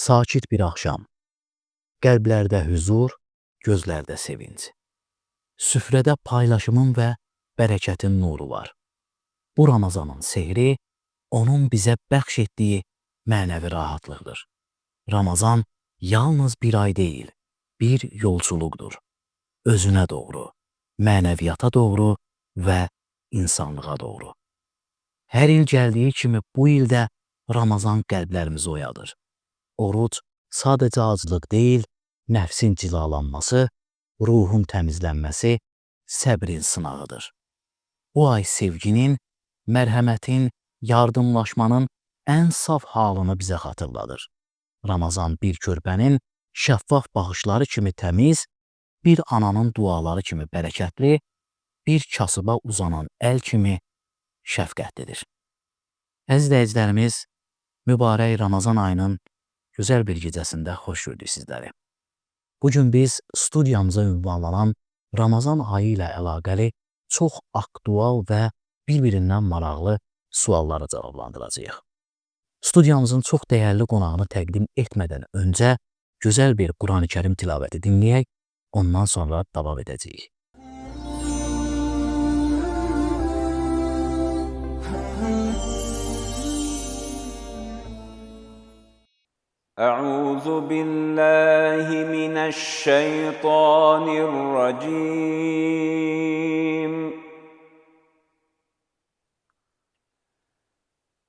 sakit bir axşam. Qəlblərdə hüzur, gözlərdə sevinc. Süfrədə paylaşımın və bərəkətin nuru var. Bu Ramazanın sehri, onun bizə bəxş etdiyi mənəvi rahatlıqdır. Ramazan yalnız bir ay deyil, bir yolculuqdur. Özünə doğru, mənəviyyata doğru və insanlığa doğru. Hər il gəldiyi kimi bu ildə Ramazan qəlblərimizi oyadır. Oruc sadəcə aclıq deyil, nəfsin cilalanması, ruhun təmizlənməsi, səbrin sınağıdır. Bu ay sevginin, mərhəmətin, yardımlaşmanın ən saf halını bizə xatırladır. Ramazan bir körpənin şəffaf baxışları kimi təmiz, bir ananın duaları kimi bərəkətli, bir kasıba uzanan əl kimi şəfqətlidir. Əziz izləyicilərimiz, mübarək Ramazan ayının gözəl bir gecəsində xoş gördük sizləri. Bugün biz studiyamıza ünvanlanan Ramazan ayı ilə əlaqəli çox aktual və bir-birindən maraqlı sualları cavablandıracağıq. Studiyamızın çox dəyərli qonağını təqdim etmədən öncə gözəl bir Qurani Kərim tilavəti dinləyək, ondan sonra davam edəcəyik. أعوذ بالله من الشيطان الرجيم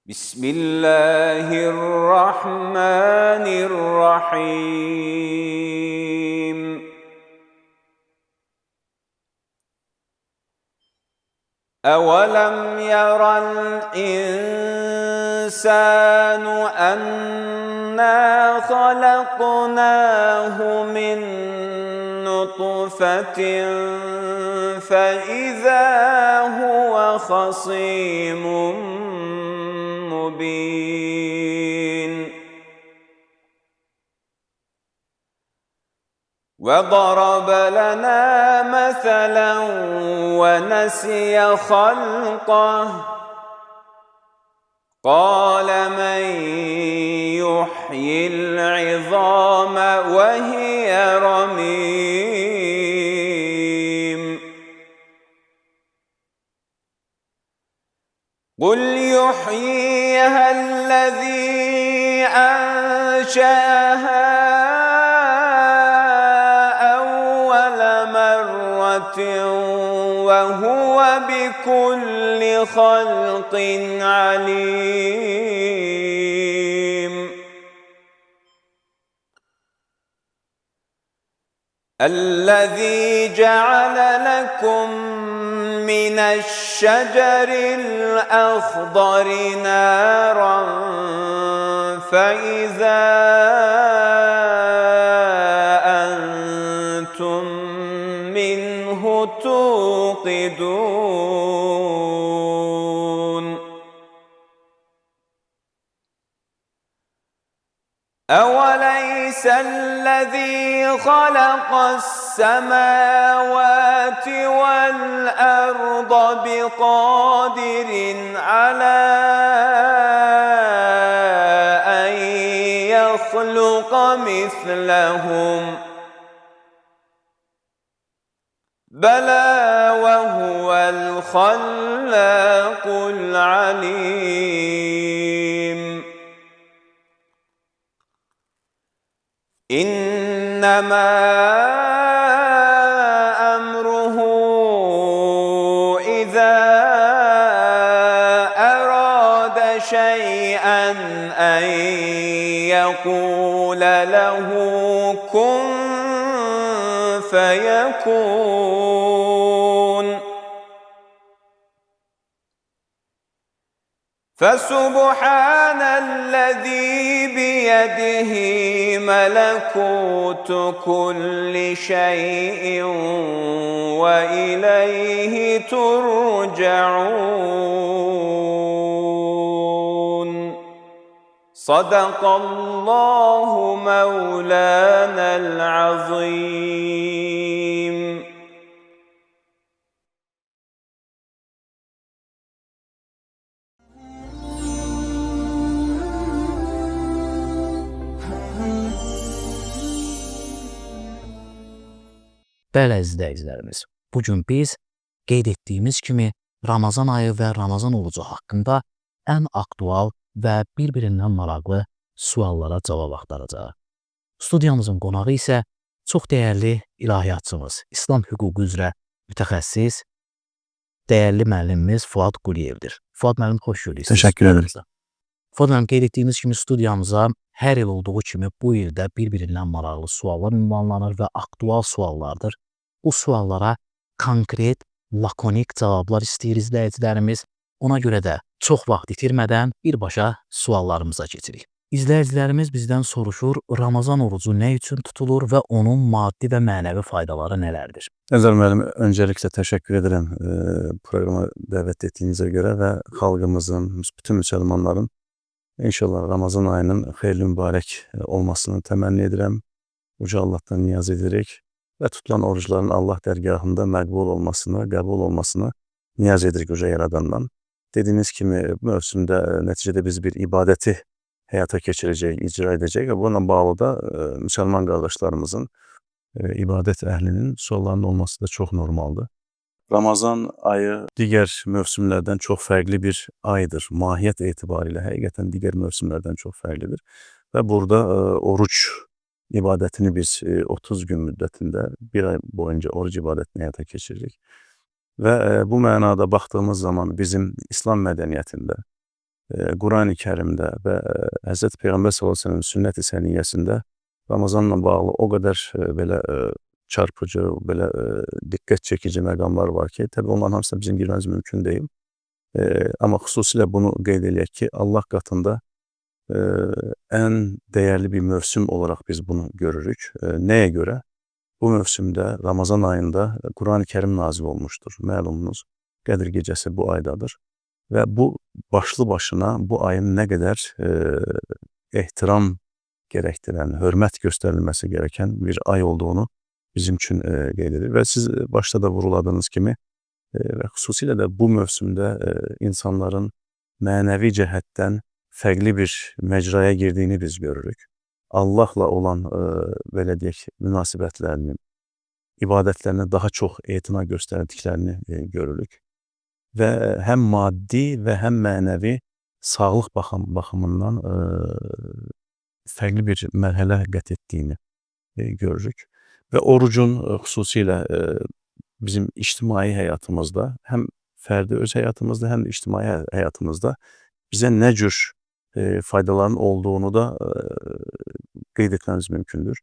بسم الله الرحمن الرحيم أولم ير الإنسان أنا خلقناه من نطفة فإذا هو خصيم مبين وضرب لنا مثلا ونسي خلقه قال من يحيي العظام وهي رميم قل يحييها الذي أنشأها أول مرة وهو بكل خلق عليم الذي جعل لكم من الشجر الأخضر نارا فإذا أنتم منه توقدون أوليس الذي خلق السماوات والأرض بقادر على أن يخلق مثلهم بلى وهو الخلاق العليم إنما أمره إذا أراد شيئا أن يقول له كن فيكون فسبحان الذي بيده ملكوت كل شيء وإليه ترجعون صدق الله مولانا العظيم. Bəli, əziz izləyicilərimiz, bugün biz qeyd etdiyimiz kimi Ramazan ayı və Ramazan orucu haqqında ən aktual və bir-birindən maraqlı suallara cavab axtaracağıq. Studiyamızın qonağı isə çox dəyərli ilahiyyatçımız, İslam hüququ üzrə mütəxəssis, dəyərli müəllimimiz Fuad Quliyevdir. Fuad müəllim, xoş gördük sizi. Təşəkkür ederiz. Fuad müəllim, qeyd etdiyimiz kimi studiyamıza hər il olduğu kimi bu ildə bir-birindən maraqlı suallar ünvanlanır və aktual suallardır. Bu suallara konkret, lakonik cavablar istəyir izləyicilərimiz. Ona görə də çox vaxt itirmədən birbaşa suallarımıza keçirik. İzləyicilərimiz bizdən soruşur, Ramazan orucu nə üçün tutulur və onun maddi və mənəvi faydaları nələrdir? Əzəl müəllim, öncəliklə təşəkkür edirəm proqrama dəvət etdiyinizə görə və xalqımızın, bütün müsəlmanların inşallah Ramazan ayının xeyirli mübarək olmasını təmənni edirəm. Uca Allahdan niyaz edirik və tutulan orucların Allah dərgahında məqbul olmasını, qəbul olmasını niyaz edirik Uca Yaradandan. Dediyiniz kimi bu mövsümdə nəticədə biz bir ibadəti həyata keçirəcək, icra edəcək və bununla bağlı da müsəlman qardaşlarımızın, ibadət əhlinin suallarının olması da çox normaldır. Ramazan ayı digər mövsümlərdən çox fərqli bir aydır. Mahiyyət etibarilə həqiqətən digər mövsümlərdən çox fərqlidir. Və burada oruc ibadətini biz 30 gün müddətində bir ay boyunca oruc ibadətini həyata keçiririk. Və bu mənada baxdığımız zaman bizim İslam mədəniyyətində, Qurani Kərimdə və Həzrəti Peyğəmbər s.ə.v sünnət-i səniyyəsində Ramazanla bağlı o qədər belə çarpıcı, belə diqqət çəkici məqamlar var ki, təbii onların hamısına bizim girməmiz mümkün deyil. Amma xüsusilə bunu qeyd eləyək ki, Allah qatında ən dəyərli bir mövsüm olaraq biz bunu görürük. Nəyə görə? Bu mövsümdə, Ramazan ayında Qurani Kərim nazil olmuşdur. Məlumunuz, Qədr gecəsi bu aydadır. Və bu başlı başına bu ayın nə qədər ehtiram gərəkdirən, hörmət göstərilməsi gerəkən bir ay olduğunu bizim üçün qeyd edir. Və siz başda da vurguladığınız kimi və xüsusilə də bu mövsümdə insanların mənəvi cəhətdən fərqli bir məcraya girdiyini biz görürük. Allahla olan, belə deyək, münasibətlərini, ibadətlərinə daha çox etina göstərdiklərini görürük. Və həm maddi və həm mənəvi sağlıq baxımından fərqli bir mərhələ qət etdiyini görürük. Və orucun xüsusilə bizim ictimai həyatımızda, həm fərdi öz həyatımızda, həm də ictimai həyatımızda bizə nə cür faydaların olduğunu da qeyd etməmiz mümkündür.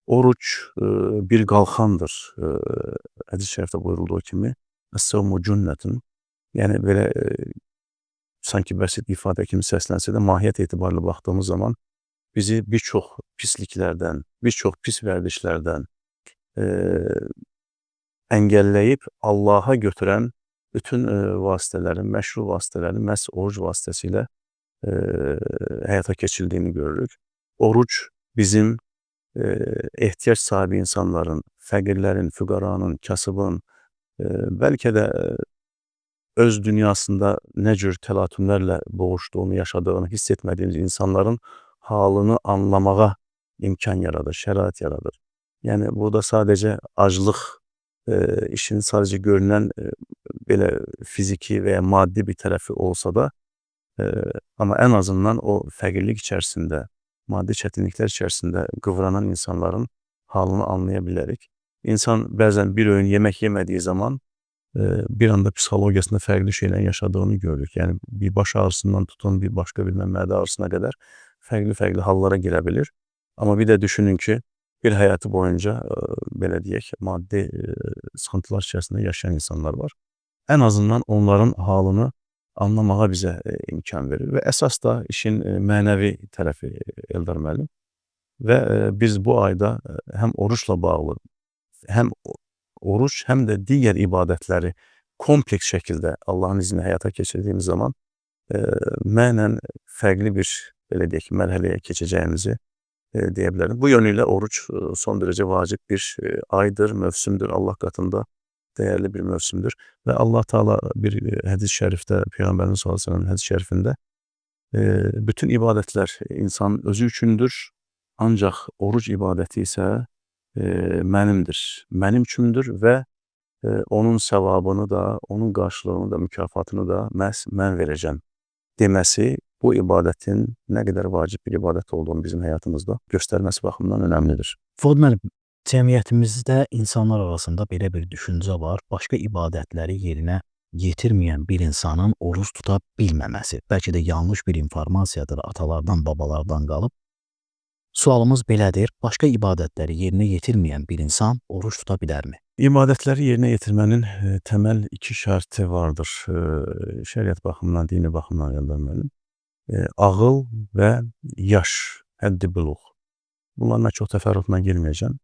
Oruc bir qalxandır. Hədis-i şərifdə buyurulduğu kimi, "Əs-savmu cünnətun", yəni belə sanki bəsit ifadə kimi səslənsə də mahiyyət etibarilə baxdığımız zaman bizi bir çox pisliklərdən, bir çox pis vərdişlərdən əngəlləyib Allaha götürən bütün vasitələrin, məşru vasitələrin məhz oruc vasitəsilə həyata keçirdiyini görürük. Oruc bizim ehtiyac sahibi insanların, fəqirlərin, füqaranın, kasıbın, bəlkə də öz dünyasında nə cür təlatümlərlə boğuşduğunu, yaşadığını hiss etmədiyimiz insanların halını anlamağa imkan yaradır, şərait yaradır. Yəni, burada sadəcə aclıq işinin sadəcə görünən belə fiziki və ya maddi bir tərəfi olsa da, amma ən azından o fəqirlik içərisində, maddi çətinliklər içərisində qıvranan insanların halını anlaya bilərik. İnsan bəzən bir öğün yemək yemədiyi zaman bir anda psixologiyasında fərqli şeylər yaşadığını görürük. Yəni, bir baş ağrısından tutun, bir başqa bir mədə ağrısına qədər fərqli hallara girə bilir. Amma bir də düşünün ki, bir həyatı boyunca, belə deyək, maddi sıxıntılar içərisində yaşayan insanlar var. Ən azından onların halını anlamağa bizə imkan verir və əsas da işin mənəvi tərəfi Eldar müəllim. Və biz bu ayda həm oruçla bağlı, həm oruç, həm də digər ibadətləri kompleks şəkildə Allahın izni həyata keçirdiyimiz zaman mənən fərqli bir, belə deyək, mərhələyə keçəcəyimizi deyə bilərim. Bu yönüylə oruç son dərəcə vacib bir aydır, mövsümdür, Allah qatında dəyərli bir mövsümdür. Və Allah Teala bir hədis-i şərifdə, Peyğəmbərin s.ə.v hədis-i şərifində bütün ibadətlər insanın özü üçündür, ancaq oruc ibadəti isə mənimdir, mənim üçündür və onun savabını da, onun qarşılığını da, mükafatını da məhz mən verəcəm deməsi bu ibadətin nə qədər vacib bir ibadət olduğunu bizim həyatımızda göstərməsi baxımından önəmlidir. Fuad müəllim, cəmiyyətimizdə insanlar arasında belə bir düşüncə var. Başqa ibadətləri yerinə yetirməyən bir insanın oruç tuta bilməməsi. Bəlkə də yanlış bir informasiyadır, atalardan, babalardan qalıb. Sualımız belədir. Başqa ibadətləri yerinə yetirməyən bir insan oruç tuta bilərmi? İbadətləri yerinə yetirmənin təməl 2 şərti vardır. Şəriət baxımından, dini baxımdan Eldar müəllim. Ağıl və yaş, həddi buluğ. Bunlarla çox təfərrüatla girməyəcəm.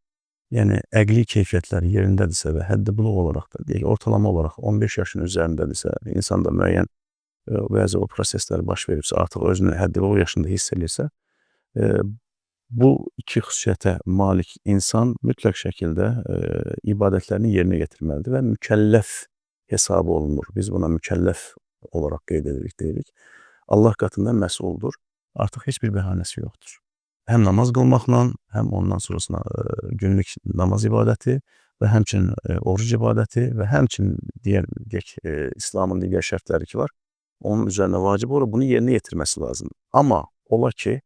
Yəni, əqli keyfiyyətləri yerindədirsə və həddi buluğ olaraq da, deyək, ortalama olaraq 15 yaşın üzərindədirsə, insanda müəyyən bəzi o proseslər baş veribsə, artıq özünü həddi buluğ yaşında hiss edirsə, bu 2 xüsusiyyətə malik insan mütləq şəkildə ibadətlərini yerinə yetirməlidir və mükəlləf hesabı olunur. Biz buna mükəlləf olaraq qeyd edirik, deyirik. Allah qatında məsuldur. Artıq heç bir bəhanəsi yoxdur. Həm namaz qılmaqla, həm ondan sonrasına günlük namaz ibadəti və həmçinin oruc ibadəti və həmçinin deyək, İslamın digər şərtləri ki var, onun üzərinə vacib olur, bunu yerinə yetirməsi lazımdır. Amma ola ki,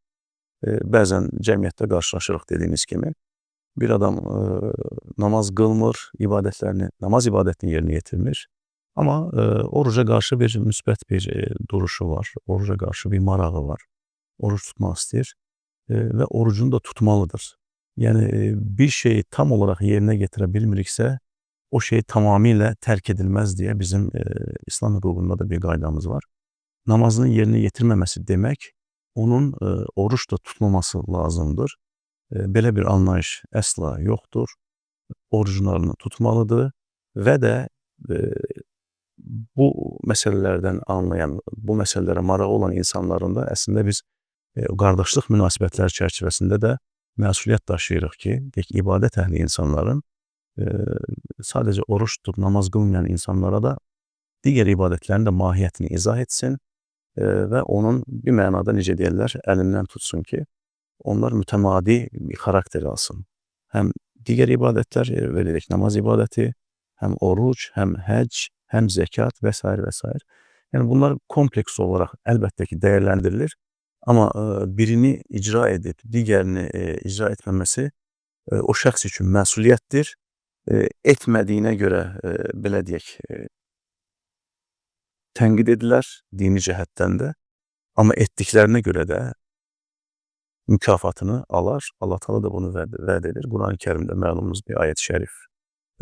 bəzən cəmiyyətdə qarşılaşırıq dediyiniz kimi, bir adam namaz qılmır, namaz ibadətini yerinə yetirmir, amma oruca qarşı bir müsbət bir duruşu var, oruca qarşı bir marağı var, oruc tutmaq istəyir və orucunu da tutmalıdır. Yəni, bir şeyi tam olaraq yerinə getirə bilmiriksə, o şey tamamilə tərk edilməz deyə bizim İslam hüququnda da bir qaydamız var. Namazını yerinə yetirməməsi demək, onun oruç da tutmaması lazımdır. Belə bir anlayış əsla yoxdur. Oruclarını tutmalıdır və də bu məsələlərdən anlayan, bu məsələlərə marağı olan insanların da əslində biz qardaşlıq münasibətləri çərçivəsində də məsuliyyət daşıyırıq ki, ibadət əhli insanların sadəcə oruç tutub namaz qılmayan insanlara da digər ibadətlərin də mahiyyətini izah etsin və onun bir mənada necə deyirlər, əlindən tutsun ki, onlar mütəmadi bir xarakter alsın. Həm digər ibadətlər, belə deyək, namaz ibadəti, həm oruc, həm həcc, həm zəkat və s. və s. Yəni, bunlar kompleks olaraq əlbəttə ki, dəyərləndirilir. Amma birini icra edib, digərini icra etməməsi o şəxs üçün məsuliyyətdir. Etmədiyinə görə, belə deyək, tənqid edilər dini cəhətdən də. Amma etdiklərinə görə də mükafatını alar. Allah Teala da bunu vəd edir. Quran-ı Kərimdə məlumumuz bir ayət-i şərif,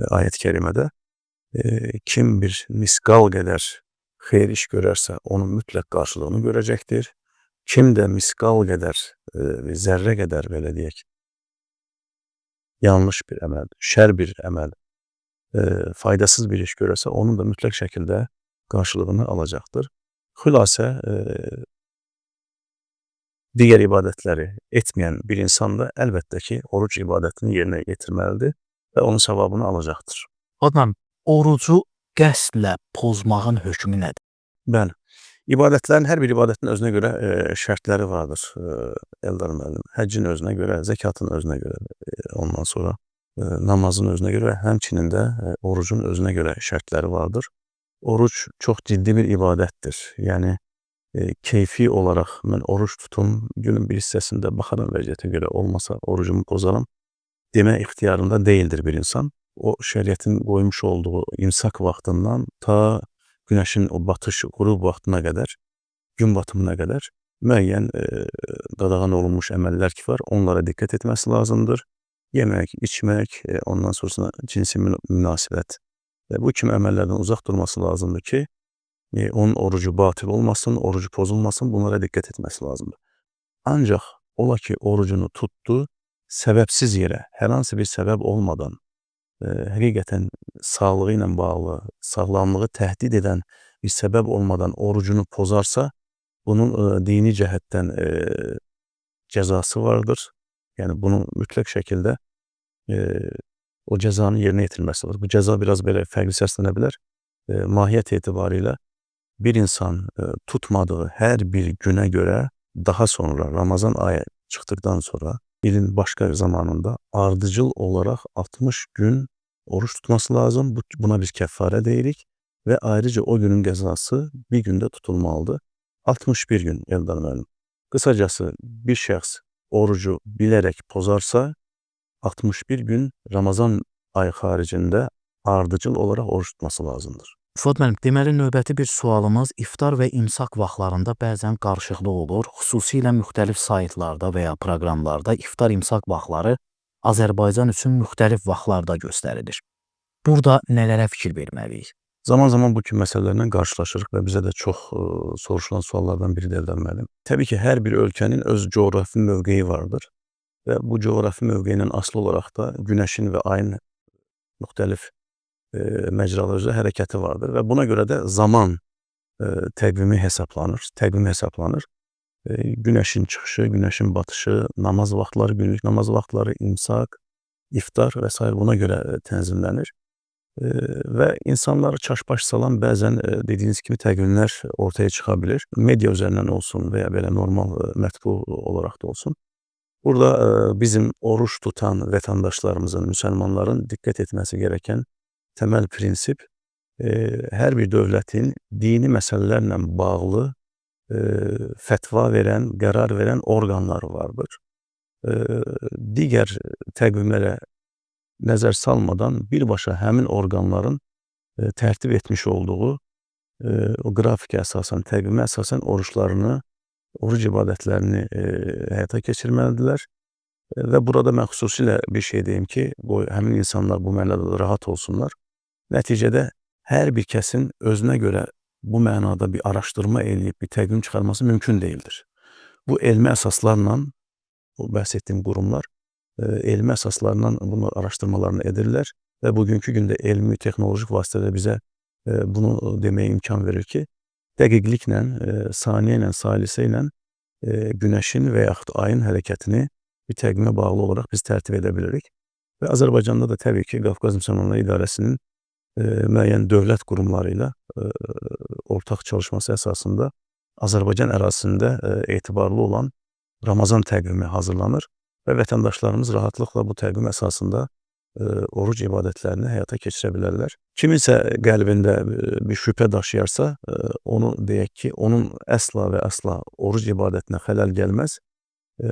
ayət-i kərimədə kim bir misqal qədər xeyir iş görərsə, onun mütləq qarşılığını görəcəkdir. Kim də misqal qədər, zərrə qədər, belə deyək, yanlış bir əməl, şər bir əməl, faydasız bir iş görərsə, onun da mütləq şəkildə qarşılığını alacaqdır. Xülasə, digər ibadətləri etməyən bir insan da əlbəttə ki, oruc ibadətini yerinə yetirməlidir və onun savabını alacaqdır. Adnan, orucu qəsdlə pozmağın hökmü nədir? Bəli. İbadətlərin, hər bir ibadətin özünə görə şərtləri vardır, Eldar müəllim. Həccin özünə görə, zəkatın özünə görə, ondan sonra namazın özünə görə və həmçinin də orucun özünə görə şərtləri vardır. Oruc çox ciddi bir ibadətdir. Yəni, keyfi olaraq mən oruc tutum, günün bir hissəsində baxaram vəziyyətə görə olmasa orucumu pozaram demə ixtiyarında deyildir bir insan. O, şəriətin qoymuş olduğu imsak vaxtından ta günəşin o batış, qürub vaxtına qədər, gün batımına qədər müəyyən qadağan olunmuş əməllər ki var, onlara diqqət etməsi lazımdır. Yemək, içmək, ondan sonrasında cinsi münasibət. Bu kimi əməllərdən uzaq durması lazımdır ki, onun orucu batil olmasın, orucu pozulmasın, bunlara diqqət etməsi lazımdır. Ancaq ola ki, orucunu tutdu, səbəbsiz yerə, hər hansı bir səbəb olmadan, həqiqətən sağlığı ilə bağlı, sağlamlığı təhdid edən bir səbəb olmadan orucunu pozarsa, bunun dini cəhətdən cəzası vardır. Yəni, bunun mütləq şəkildə o cəzanın yerinə yetirməsi var. Bu cəza biraz belə fərqli səslənə bilər. Mahiyyət etibarilə bir insan tutmadığı hər bir günə görə daha sonra, Ramazan ayı çıxdıqdan sonra ilin başqa zamanında ardıcıl olaraq 60 gün oruç tutması lazım. Buna biz kəffarə deyirik və ayrıca o günün qəzası bir gündə tutulmalıdır. 61 gün Eldar müəllim. Qısacası bir şəxs orucu bilərək pozarsa 61 gün Ramazan ayı xaricində ardıcıl olaraq oruç tutması lazımdır. Fuad müəllim, deməli növbəti bir sualımız iftar və imsak vaxtlarında bəzən qarışıqlıq olur. Xüsusilə müxtəlif saytlarda və ya proqramlarda iftar imsak vaxtları Azərbaycan üçün müxtəlif vaxtlarda göstərilir. Burada nələrə fikir verməliyik? Zaman zaman bu kimi məsələlərlə qarşılaşırıq və bizə də çox soruşulan suallardan biri də Eldar müəllim. Təbii ki, hər bir ölkənin öz coğrafi mövqeyi vardır və bu coğrafi mövqeyi ilə asılı olaraq da günəşin və ayın müxtəlif məcralar üzrə hərəkəti vardır və buna görə də zaman təqvimi hesablanır. Günəşin çıxışı, günəşin batışı, namaz vaxtları, günlük namaz vaxtları, imsak, iftar və s. buna görə tənzimlənir. Və insanları çaşbaş salan bəzən dediyiniz kimi təqvimlər ortaya çıxa bilir. Media üzərindən olsun və ya belə normal mətbu olaraq da olsun. Burada bizim oruç tutan vətəndaşlarımızın, müsəlmanların diqqət etməsi gərəkən təməl prinsip hər bir dövlətin dini məsələlərlə bağlı fətva verən, qərar verən orqanları vardır. Digər təqvimlərə nəzər salmadan birbaşa həmin orqanların tərtib etmiş olduğu o qrafikə əsasən, təqvimə əsasən oruc ibadətlərini həyata keçirməlidirlər. Və burada mən xüsusilə bir şey deyim ki, həmin insanlar bu mənada rahat olsunlar. Nəticədə hər bir kəsin özünə görə bu mənada bir araşdırma eləyib bir təqvim çıxarması mümkün deyildir. Bu elmi əsaslarla, o bəhs etdiyim qurumlar elmi əsaslarla bunu araşdırmalarını edirlər və bugünkü gündə elmi, texnolojik vasitələr bizə bunu deməyə imkan verir ki, dəqiqliklə, saniyə ilə, salisə ilə günəşin və yaxud ayın hərəkətini bir təqvimə bağlı olaraq biz tərtib edə bilirik. Və Azərbaycanda da təbii ki, Qafqaz Müsəlmanları İdarəsinin müəyyən dövlət qurumları ilə ortaq çalışması əsasında Azərbaycan ərazisində etibarlı olan Ramazan təqvimi hazırlanır və vətəndaşlarımız rahatlıqla bu təqvim əsasında oruc ibadətlərini həyata keçirə bilərlər. Kiminsə qəlbində bir şübhə daşıyarsa, onu deyək ki, onun əsla və əsla oruc ibadətinə xələl gəlməz.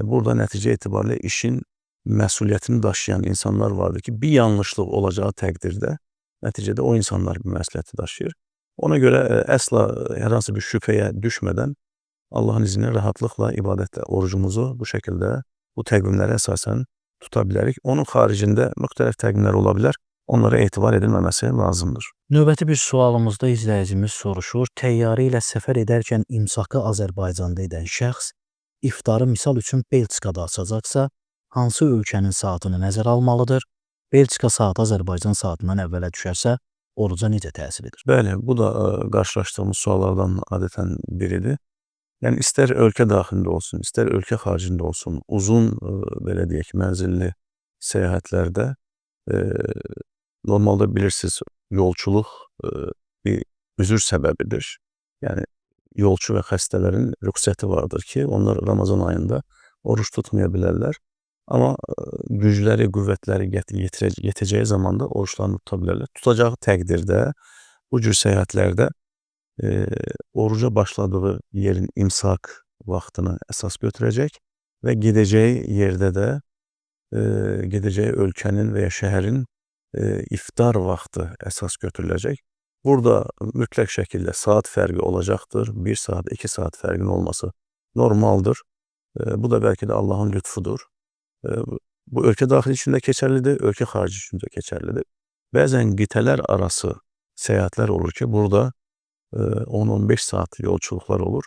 Burada nəticə etibarilə işin məsuliyyətini daşıyan insanlar vardır ki, bir yanlışlıq olacağı təqdirdə nəticədə o insanlar bir məsuliyyəti daşıyır. Ona görə əsla hər hansı bir şübhəyə düşmədən Allahın izni ilə rahatlıqla ibadətdə orucumuzu bu şəkildə bu təqvimlərə əsasən tuta bilərik. Onun xaricində müxtəlif təqvimlər ola bilər. Onlara etibar edilməməsi lazımdır. Növbəti bir sualımızda izləyicimiz soruşur. Təyyarə ilə səfər edərkən imsakı Azərbaycanda edən şəxs iftarı misal üçün Belçikada açacaqsa, hansı ölkənin saatını nəzərə almalıdır? Belçika saatı Azərbaycan saatından əvvələ düşərsə, oruca necə təsir edir? Bəli, bu da qarşılaşdığımız suallardan adətən biridir. Yəni, istər ölkə daxilində olsun, istər ölkə xaricində olsun, uzun, belə deyək, mənzilli səyahətlərdə normalda bilirsiniz, yolçuluq bir üzür səbəbidir. Yəni, yolçu və xəstələrin rüxsəti vardır ki, onlar Ramazan ayında oruç tutmaya bilərlər. Amma gücləri, qüvvətləri yetəcəyi zamanda oruçlarını tuta bilərlər. Tutacağı təqdirdə bu cür səyahətlərdə oruca başladığı yerin imsak vaxtını əsas götürəcək və gedəcəyi yerdə də gedəcəyi ölkənin və ya şəhərin iftar vaxtı əsas götürüləcək. Burada mütləq şəkildə saat fərqi olacaqdır. 1 saat, 2 saat fərqin olması normaldır. Bu da bəlkə də Allahın lütfudur. Bu ölkə daxili üçün də keçərlidir, ölkə xarici üçün də keçərlidir. Bəzən qitələr arası səyahətlər olur ki, burada 10-15 saat yolçuluqlar olur.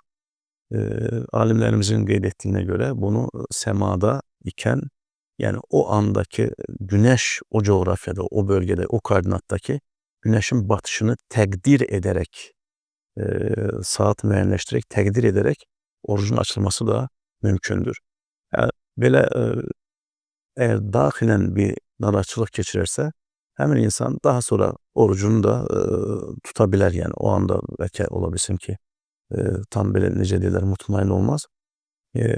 Alimlərimizin qeyd etdiyinə görə bunu səmada ikən, yəni o andakı günəş o coğrafiyada, o bölgədə, o koordinatdakı günəşin batışını təqdir edərək, saat müəyyənləşdirərək, təqdir edərək orucun açılması da mümkündür. Belə əgər daxilən bir narahatçılıq keçirərsə, həmin insan daha sonra orucunu da tuta bilər. Yəni o anda bəlkə ola bilsin ki, tam belə necə deyirlər, mutmain olmaz.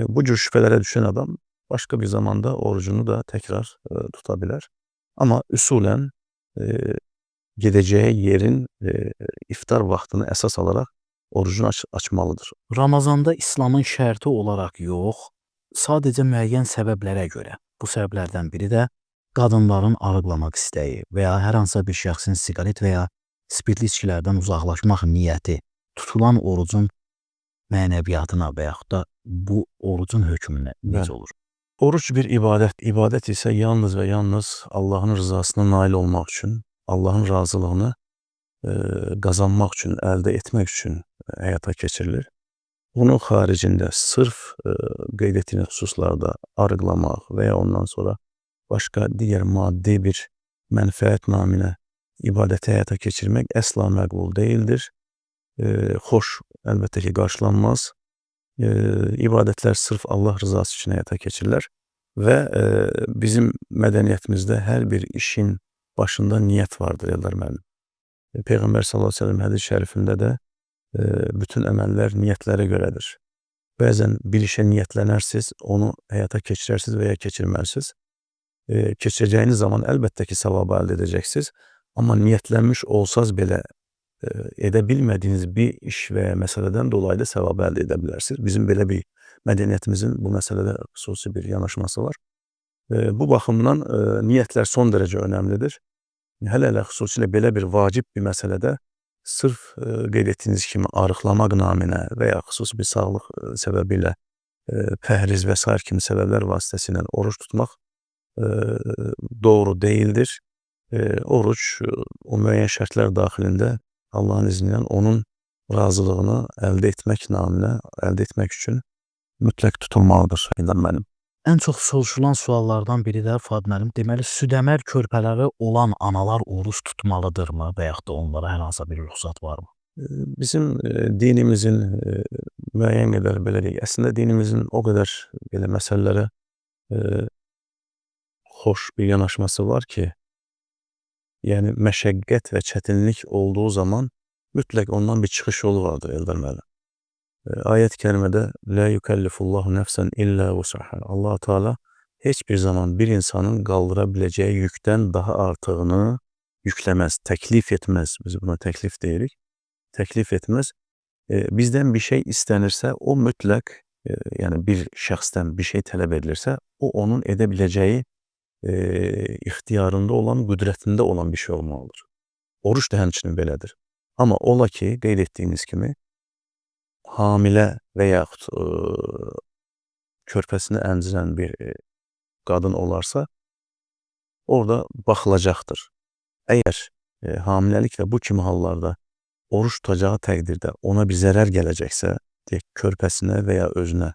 Bu cür şübhələrə düşən adam başka bir zamanda orucunu da tekrar tutabilir. Ama usulen gideceği yerin iftar vaxtını əsas alarak orucunu açmalıdır. Ramazanda İslamın şərti olaraq yox, sadəcə müəyyən səbəblərə görə. Bu səbəblərdən biri də qadınların arıqlamaq istəyi və ya hər hansısa bir şəxsin siqaret və ya spirtli içkilərdən uzaqlaşmaq niyyəti tutulan orucun mənəviyyatına və yaxud da bu orucun hökmünə necə olur? Oruç bir ibadət. İbadət isə yalnız və yalnız Allahın rızasına nail olmaq üçün, Allahın razılığını qazanmaq üçün, əldə etmək üçün həyata keçirilir. Bunun xaricində sırf qeyd etdiyiniz xüsuslarda arıqlamaq və ya ondan sonra başqa digər maddi bir mənfəət naminə ibadəti həyata keçirmək əsla məqbul deyildir. Xoş əlbəttə ki, qarşılanmaz. İbadətlər sırf Allah rızası üçün həyata keçirilir və bizim mədəniyyətimizdə hər bir işin başında niyyət vardır, Eldar müəllim. Peyğəmbər sallallahu əleyhi və səlləm hədis şərifində də bütün əməllər niyyətlərə görədir. Bəzən bir işə niyyətlənərsiniz, onu həyata keçirərsiniz və ya keçirməlisiniz. Keçirəcəyiniz zaman əlbəttə ki, savabı əldə edəcəksiniz. Amma niyyətlənmiş olsaz belə edə bilmədiyiniz bir iş və ya məsələdən dolayı da savabı əldə edə bilərsiniz. Bizim belə bir mədəniyyətimizin bu məsələdə xüsusi bir yanaşması var. Bu baxımdan niyyətlər son dərəcə önəmlidir. Hələ xüsusilə belə bir vacib bir məsələdə sırf qeyd etdiyiniz kimi arıqlamaq naminə və ya xüsusi bir sağlıq səbəbi ilə pəhriz və sair kimi səbəblər vasitəsilə oruç tutmaq doğru deyildir. Oruç o müəyyən şərtlər daxilində Allahın izni ilə onun razılığını əldə etmək naminə, əldə etmək üçün mütləq tutulmalıdır. Mənim. Ən çox soruşulan suallardan biri də Fuad müəllim, deməli südəmər körpələri olan analar oruç tutmalıdırmı və yaxud da onlara hər hansı bir ruxsat varmı? Bizim dinimizin müəyyən qədər belə deyək, əslində dinimizin o qədər belə məsələlərə xoş bir yanaşması var ki, yəni məşəqqət və çətinlik olduğu zaman mütləq ondan bir çıxış yolu vardır, Eldar müəllim. Ayət-i kərimədə "Lə yükəllifullahu nəfsən illə vus'aha." Allah Teala heç bir zaman bir insanın qaldıra biləcəyi yükdən daha artığını yükləməz, təklif etməz. Biz buna təklif deyirik. Təklif etməz. Bizdən bir şey istənirsə, o mütləq, yəni bir şəxsdən bir şey tələb edilirsə, o onun edə biləcəyi ixtiyarında olan, qüdrətində olan bir şey olmalıdır. Oruç da həmçinin belədir. Amma ola ki, qeyd etdiyiniz kimi, hamilə və yaxud körpəsini əmzirən bir qadın olarsa, orada baxılacaqdır. Əgər hamiləlik və bu kimi hallarda oruç tutacağı təqdirdə ona bir zərər gələcəksə, deyək, körpəsinə və ya özünə,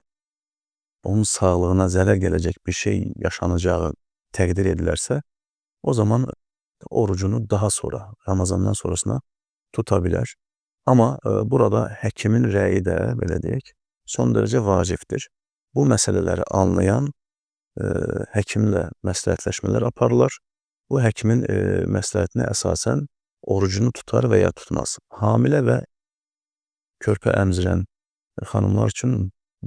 onun sağlığına zərər gələcək bir şey yaşanacağı təqdir edilərsə, o zaman orucunu daha sonra, Ramazandan sonrasına tuta bilər. Amma burada həkimin rəyi də, belə deyək, son dərəcə vacibdir. Bu məsələləri anlayan həkimlə məsləhətləşmələr aparırlar. Bu həkimin məsləhətinə əsasən orucunu tutar və ya tutmaz. Hamilə və körpə əmzirən xanımlar üçün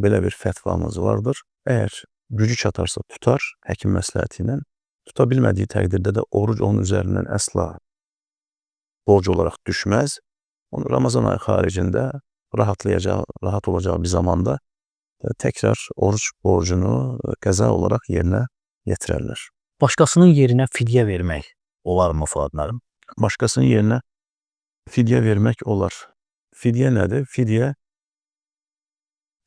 belə bir fətvamız vardır. Əgər gücü çatarsa tutar, həkim məsləhəti ilə, tuta bilmədiyi təqdirdə də oruc onun üzərindən əsla borc olaraq düşməz. Onu Ramazan ayı xaricində rahat olacağı bir zamanda təkrar oruç borcunu qəza olaraq yerinə yetirərlər. Başqasının yerinə fidyə vermək olarmı Fuad müəllim? Başqasının yerinə fidyə vermək olar. Fidyə nədir? Fidyə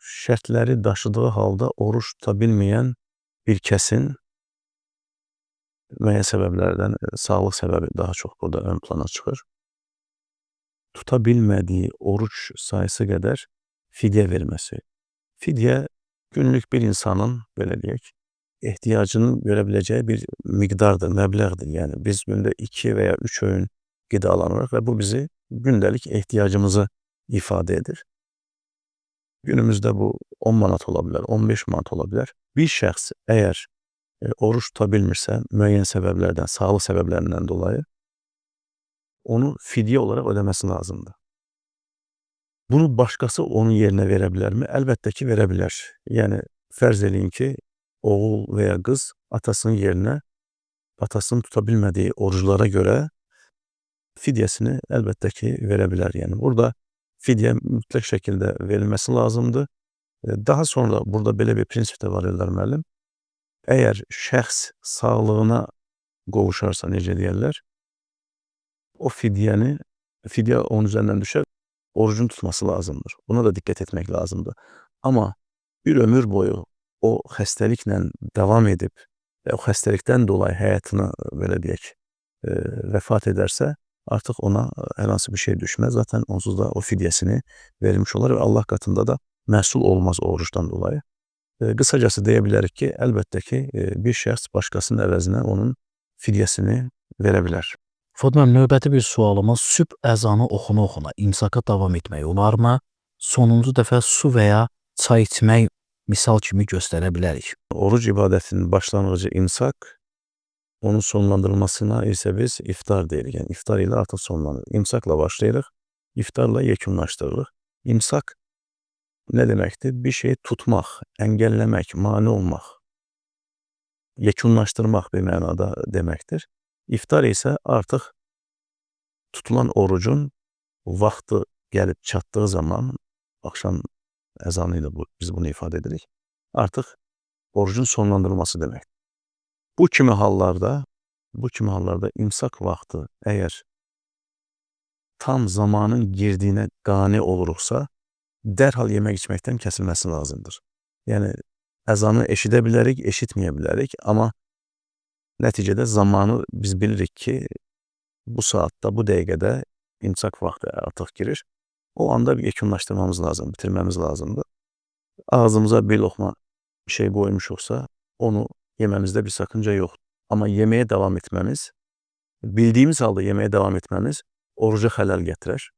şərtləri daşıdığı halda oruç tuta bilməyən bir kəsin müəyyən səbəblərdən sağlıq səbəbi daha çox burada ön plana çıxır. Tuta bilmədiyi oruç sayısı qədər fidyə verməsi. Fidyə günlük bir insanın, belə deyək, ehtiyacının görə biləcəyi bir miqdardır, məbləğdir. Yəni biz gündə 2 və ya 3 öğün qidalanırıq və bu bizi gündəlik ehtiyacımızı ifadə edir. Günümüzdə bu 10 manat ola bilər, 15 manat ola bilər. Bir şəxs əgər oruç tuta bilmirsə, müəyyən səbəblərdən, sağlıq səbəblərindən dolayı onu fidyə olaraq ödəməsi lazımdır. Bunu başqası onun yerinə verə bilərmi? Əlbəttə ki, verə bilər. Yəni, fərz eləyin ki, oğul veya kız atasının yerine atasının tutabilmediği oruçlara göre fidyesini elbette ki verebilir. Yani burada fidye mutlak şekilde verilmesi lazımdı. Daha sonra burada belə bir prinsip də var ellər müəllim. Eğer şəxs sağlığına qovuşarsa, necə deyərlər, o fidye onun üzerinden düşer, orucunu tutması lazımdır. Buna da dikkat etmek lazımdır. Ama bir ömür boyu o xəstəliklə devam edip ve o xəstəlikdən dolayı həyatını belə deyək, vefat ederse artık ona hər hansı bir şey düşmez. Zaten onsuz da o fidyesini vermiş olar ve Allah katında da məhsul olmaz o oruçtan dolayı. Kısacası diyebilirik ki elbette ki bir şəxs başkasının əvəzinə onun fidyesini verebilir. Fuad müəllim, növbəti bir sualımız sübh əzanı oxuna-oxuna imsaka davam etmək olarmı? Sonuncu dəfə su və ya çay içmək misal kimi göstərə bilərik. Oruç ibadətinin başlanğıcı imsak, onun sonlandırılmasına ise biz iftar deyirik. Yani iftar ile artık sonlanır. İmsakla başlayırıq, iftarla yekunlaşdırırıq. İmsak ne demektir? Bir şeyi tutmaq, engellemek, mani olmaq, yekunlaştırmak bir mənada demektir. İftar ise artık tutulan orucun vaxtı gelip çattığı zaman, akşam ezanıyla biz bunu ifade edirik, artık orucun sonlandırılması demek. Bu kimi hallarda imsak vaxtı eğer tam zamanın girdiğine qane oluruksa dərhal yemek içmekten kesilmesi lazımdır. Yani ezanı eşidə bilərik, eşitməyə bilərik, ama neticede zamanı biz bilirik ki bu saatte, bu dəqiqədə imsak vaxtı artık girir. O anda bir yekunlaştırmamız lazım, bitirmemiz lazımdır. Ağzımıza bir lokma bir şey koymuşuksa onu yememizde bir sakınca yok. Ama yemeye devam etmemiz, bildiğimiz halde yemeye devam etmemiz oruca xələl getirir.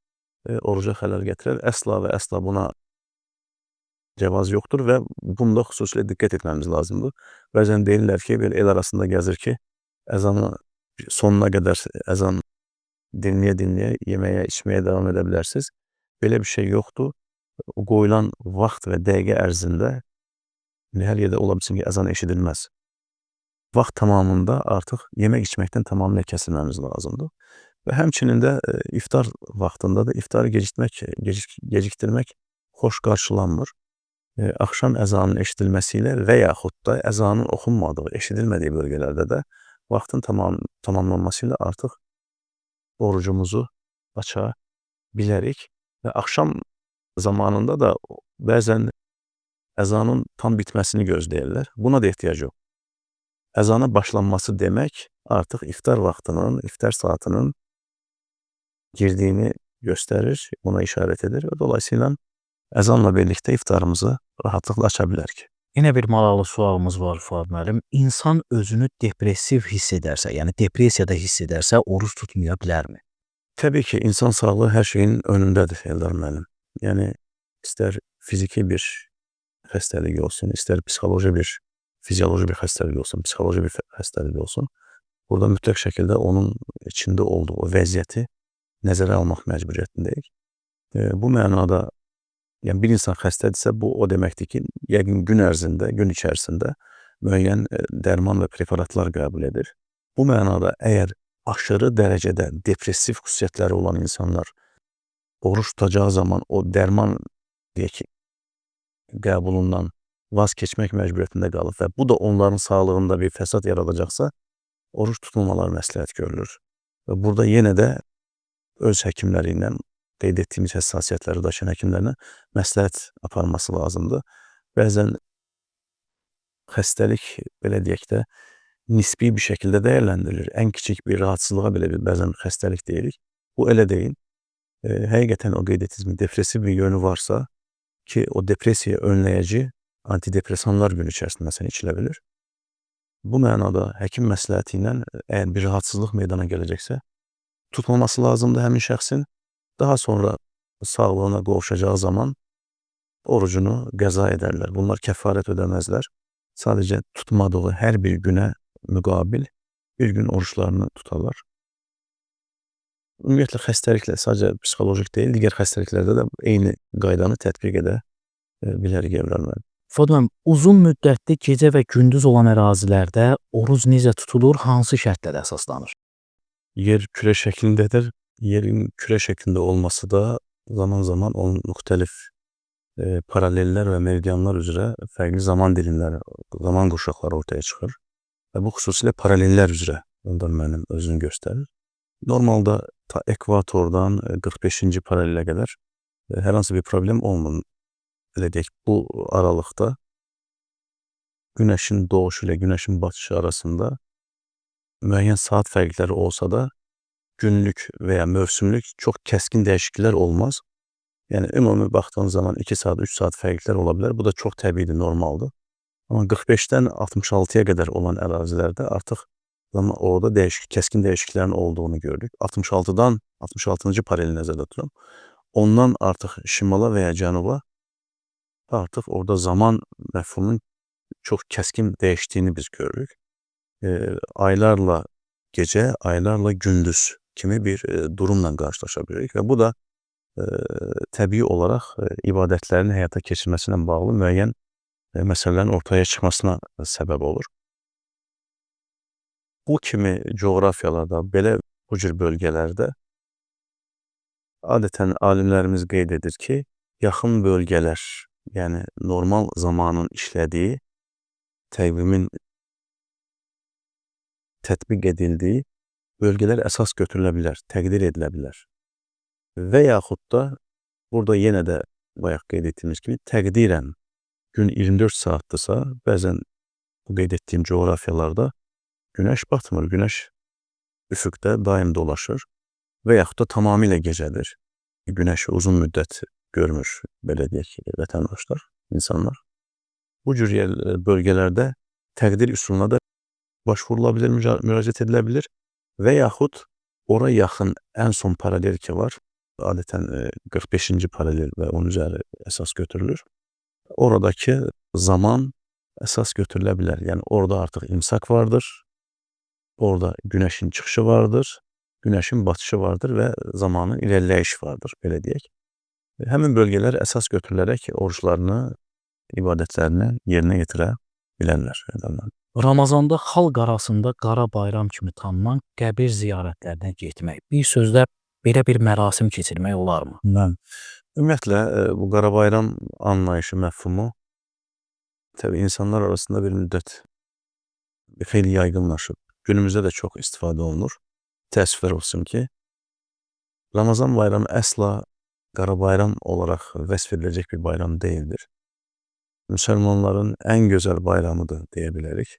Oruca xələl getirir. Əsla ve əsla buna cevaz yoktur ve bunda xüsusilə dikkat etmemiz lazımdır. Bəzən deyirlər ki, bir el arasında gəzir ki, ezanı sonuna kadar ezan dinleye yemeye içmeye devam edebilirsiniz. Böyle bir şey yoktu. O qoyulan vaxt ve dəqiqə ərzində hər yerdə ola bilsin ki, ezan eşidilmez. Vaxt tamamında artık yemek içmekten tamamıyla kesilmemiz lazımdır. Ve həmçinin də iftar vaxtında da iftarı geciktirmek hoş karşılanmır. Akşam ezanın eşidilmesiyle veya da ezanın okunmadığı, eşidilmediği bölgelerde de vaxtın tamamlanmasıyla artık orucumuzu aça bilərik. Ve akşam zamanında da bəzən ezanın tam bitmesini gözləyirlər. Buna da ehtiyac yok. Ezana başlanması demek artık iftar vaxtının, iftar saatinin girdiğini gösterir, ona işaret eder ve dolayısıyla ezanla birlikte iftarımızı rahatlıkla açabilirik. Yine bir maraqlı sualımız var Fuad müəllim. İnsan özünü depressiv hiss edərsə, yəni depressiyada hiss edərsə, oruç tutmaya bilərmi? Tabii ki insan sağlığı her şeyin önündedir Eldar müəllim. Yani ister fiziki bir xəstəlik olsun, ister fizyoloji bir xəstəlik olsun, psixoloji bir xəstəlik olsun. Burada mütləq şəkildə onun içində olduğu vəziyyəti nəzərə almaq məcburiyyətindəyik. Bu mənada yani bir insan xəstədirsə bu o deməkdir ki, yəqin gün içərisində müəyyən dərman və preparatlar qəbul edir. Bu mənada əgər aşırı dərəcədə depressiv xüsusiyyətləri olan insanlar oruç tutacağı zaman o dərman deyək ki, qəbulundan vaz keçmək məcburiyyətində qalır və bu da onların sağlığında bir fəsad yaradacaqsa oruç tutmamaları məsləhət görülür. Və burada yenə də öz həkimləri ilə qeyd etdiyimiz həssasiyyətləri daşıyan həkimlərlə məsləhət aparması lazımdır. Bəzən xəstəlik belə deyək də nisbi bir şəkildə dəyərləndirilir. Ən kiçik bir rahatsızlığa belə bəzən xəstəlik deyirik. Bu elə deyil. Həqiqətən o qeyd etdiyimiz depressiv bir yönü varsa ki o depressiya önləyici antidepresanlar gün içərisində məsələn içilə bilir. Bu mənada həkim məsləhəti ilə əgər bir rahatsızlıq meydana gələcəksə tutmaması lazımdır həmin şəxsin. Daha sonra sağlığına qovuşacağı zaman orucunu qəza edərlər. Bunlar kəffarət ödəməzlər. Sadəcə tutmadığı hər bir günə müqabil bir gün oruçlarını tutarlar. Ümumiyyətlə xəstəliklə sadəcə psixolojik deyil, digər xəstəliklərdə də eyni qaydanı tətbiq edə bilərik evlərlə. Fuad müəllim, uzun müddətli gecə və gündüz olan ərazilərdə oruc necə tutulur, hansı şərtlərə əsaslanır? Yer küre şeklindedir. Yerin küre şeklinde olması da zaman zaman onun muhtelif paraleller ve meridyanlar üzere farklı zaman dilimleri, zaman kuşakları ortaya çıkar. Ve bu xüsusilə paraleller üzrə ondan mənim özünü göstərir. Normalda ta ekvatordan 45-ci paralelə qədər hər hansı bir problem olmur. Belə deyək, bu aralıqda güneşin doğuşu ile güneşin batışı arasında müəyyən saat fərqləri olsa da günlük veya mövsümlük çok keskin değişiklikler olmaz. Yani ümumi baktığın zaman 2 saat, 3 saat fərqlər ola bilər. Bu da çok təbiidir, normaldır. Ama 45'ten 66'ya kadar olan ərazilərdə artıq orada keskin değişikliklerin olduğunu gördük. 66'dan 66. paraleli nəzərdə tuturam. Ondan artıq şimala veya cənuba artıq orada zaman məfhumunun çok keskin değiştiğini biz görürük. Aylarla gece, aylarla gündüz kimi bir durumla karşılaşabilirik ve bu da təbii olarak ibadətlərin həyata keçirməsinə bağlı müəyyən meselelerin ortaya çıkmasına sebep olur. Bu kimi coğrafyalarda, belə bu cür bölgelerde adeten alimlerimiz qeyd edir ki, yaxın bölgeler, yani normal zamanın işlediği, təqvimin tətbiq edildiği bölgeler esas götürülebilir, təqdir edilebilir. Və yaxud da burada yenə də bayaq qeyd etdiyimiz kimi təqdirən gün 24 saatdırsa, bəzən bu qeyd etdiyim coğrafyalarda güneş batmır, güneş üfüqdə daim dolaşır və yaxud da tamamilə gecədir. Güneşi uzun müddət görmür, belə deyək, vətəndaşlar, insanlar. Bu cür bölgelerde təqdir üsuluna da başvurulabilir, müraciət edilebilir və yaxud ora yaxın en son paralel ki var, adeten 45. paralel ve onun üzeri esas götürülür. Oradaki zaman esas götürülebilir. Yani orada artık imsak vardır. Orada güneşin çıkışı vardır. Güneşin batışı vardır ve zamanın ilerleyiş vardır. Belə deyək. Həmin bölgeler esas götürülerek oruçlarını, ibadetlerini yerine getirə bilərlər. Ramazanda xalq arasında qara bayram kimi tanınan qəbir ziyarətlərinə getmək, bir sözlə belə bir mərasim keçirmək olarmı? Ümumiyyətlə bu Qara Bayram anlayışı, məfhumu tabii insanlar arasında bir müddət xeyli yaygınlaşıb. Günümüzdə də çox istifadə olunur. Təəssüflər olsun ki, Ramazan bayramı əsla Qara Bayram olarak vəsf ediləcək bir bayram değildir. Müslümanların en güzel bayramıdır deyə bilərik.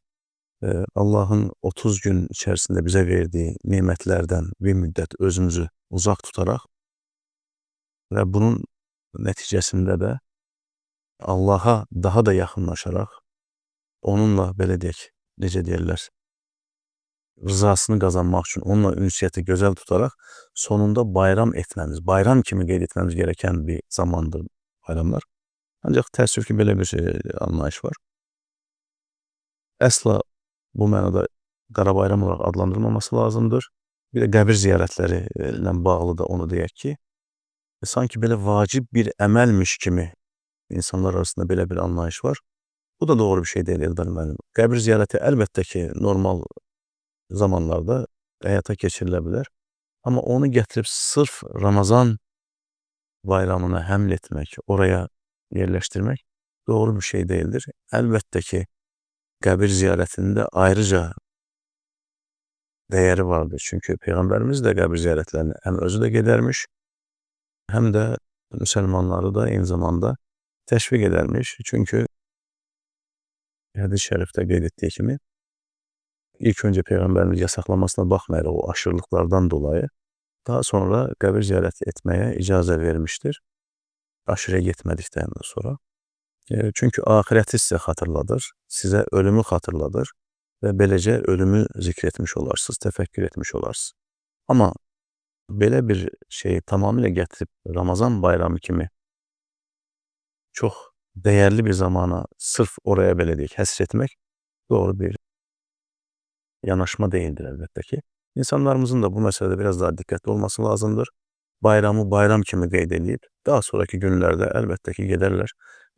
Allah'ın 30 gün içerisinde bize verdiği nimetlerden bir müddet özümüzü uzak tutarak ve bunun neticesinde de Allah'a daha da yakınlaşarak onunla belə deyək, necə deyirlər, rızasını kazanmak için onunla ünsiyeti güzel tutarak sonunda bayram etmemiz, bayram kimi qeyd etmemiz gereken bir zamandır bayramlar. Ancaq təəssüf ki, belə bir anlayış var. Əsla bu mənada Qara Bayram olarak adlandırılmaması lazımdır. Bir de qəbir ziyarətləri ilə bağlı da onu deyək ki, sanki belə vacib bir əməlmiş kimi insanlar arasında belə bir anlayış var. Bu da doğru bir şey değil Eldar müəllim. Qəbir ziyarəti əlbəttə ki, normal zamanlarda həyata keçirilebilir. Ama onu getirip sırf Ramazan bayramına həml etmek, oraya yerleştirmek doğru bir şey değildir. Əlbəttə ki, qəbir ziyarətində ayrıca değeri vardır. Çünkü Peygamberimiz de qəbir ziyarətlərini hem özü de gidermiş, hem de Müslümanları da aynı zamanda teşvik edermiş. Çünkü hadis-i şerifte qeyd etdiği kimi ilk önce Peygamberimiz yasaklamasına bakmayaraq o aşırılıklardan dolayı daha sonra qəbir ziyarəti etmeye icazə vermiştir. Aşırıya getmədikdən sonra. Çünkü ahireti size hatırladır, size ölümü hatırladır ve beləcə ölümü zikretmiş olarsınız, tefekkür etmiş olarsınız. Ama belə bir şeyi tamamıyla getirip Ramazan bayramı kimi çok değerli bir zamana sırf oraya belə deyək, həsr etmek doğru bir yanaşma değildir elbette ki. İnsanlarımızın da bu meselede biraz daha dikkatli olması lazımdır. Bayramı bayram kimi qeyd edib, daha sonraki günlerde elbette ki giderler